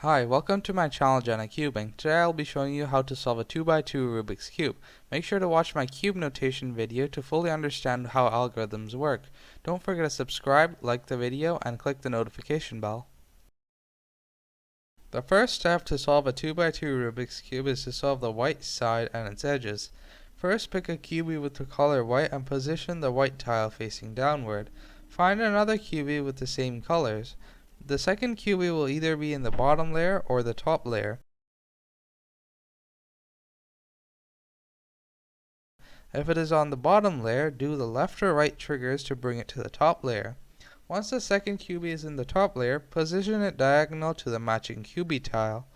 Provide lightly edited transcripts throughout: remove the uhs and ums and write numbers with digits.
Hi, welcome to my channel JanaCubing. Today I'll be showing you how to solve a 2x2 Rubik's Cube. Make sure to watch my cube notation video to fully understand how algorithms work. Don't forget to subscribe, like the video, and click the notification bell. The first step to solve a 2x2 Rubik's Cube is to solve the white side and its edges. First, pick a cubie with the color white and position the white tile facing downward. Find another cubie with the same colors. The second cubie will either be in the bottom layer or the top layer. If it is on the bottom layer, do the left or right triggers to bring it to the top layer. Once the second cubie is in the top layer, position it diagonal to the matching cubie tile.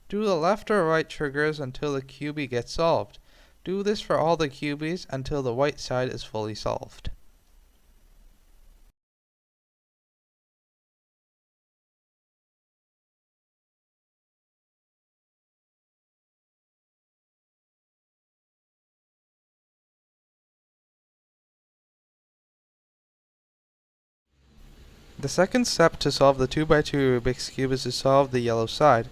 Do the left or right triggers until the cubie gets solved. Do this for all the cubies until the white side is fully solved. The second step to solve the 2x2 Rubik's Cube is to solve the yellow side.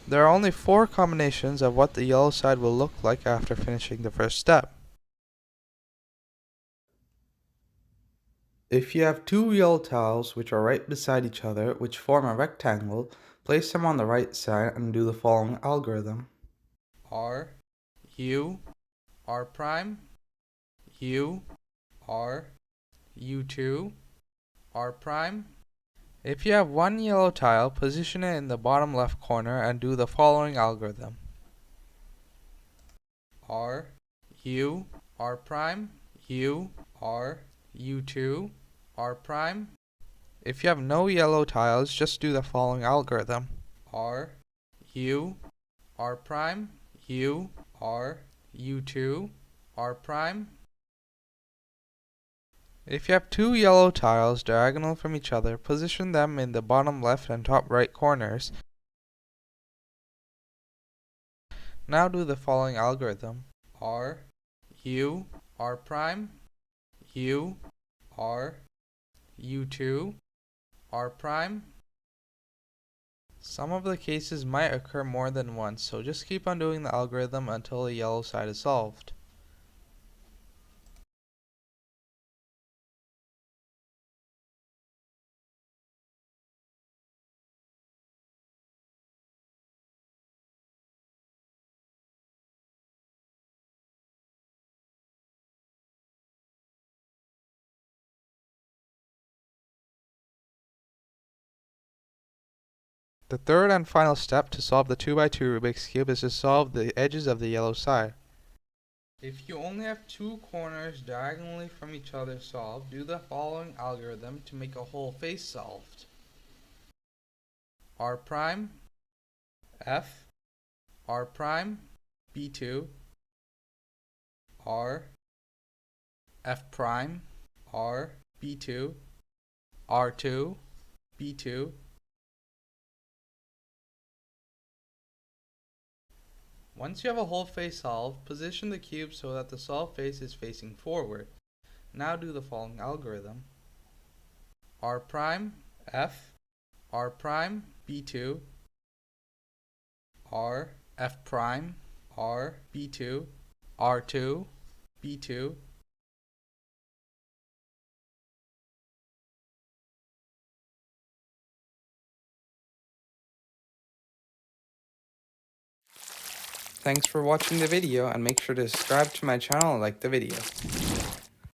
There are only 4 combinations of what the yellow side will look like after finishing the first step. If you have 2 yellow tiles which are right beside each other, which form a rectangle, place them on the right side and do the following algorithm. R, U, R prime, U, R, U2, R prime. If you have 1 yellow tile, position it in the bottom left corner and do the following algorithm. R, U, R prime, U, R, U2, R prime. If you have no yellow tiles, just do the following algorithm. R, U, R prime, U, R, U2, R prime. If you have 2 yellow tiles diagonal from each other, position them in the bottom left and top right corners. Now do the following algorithm. R, U, R prime, U, R, U2, R prime. Some of the cases might occur more than once, so just keep on doing the algorithm until the yellow side is solved. The third and final step to solve the 2x2 Rubik's Cube is to solve the edges of the yellow side. If you only have 2 corners diagonally from each other solved, do the following algorithm to make a whole face solved. R prime, F, R prime, B2, R, F prime, R, B2, R2, B2. Once you have a whole face solved, position the cube so that the solved face is facing forward. Now do the following algorithm. R prime, F, R prime, B2, R, F prime, R, B2, R2, B2. Thanks for watching the video and make sure to subscribe to my channel and like the video.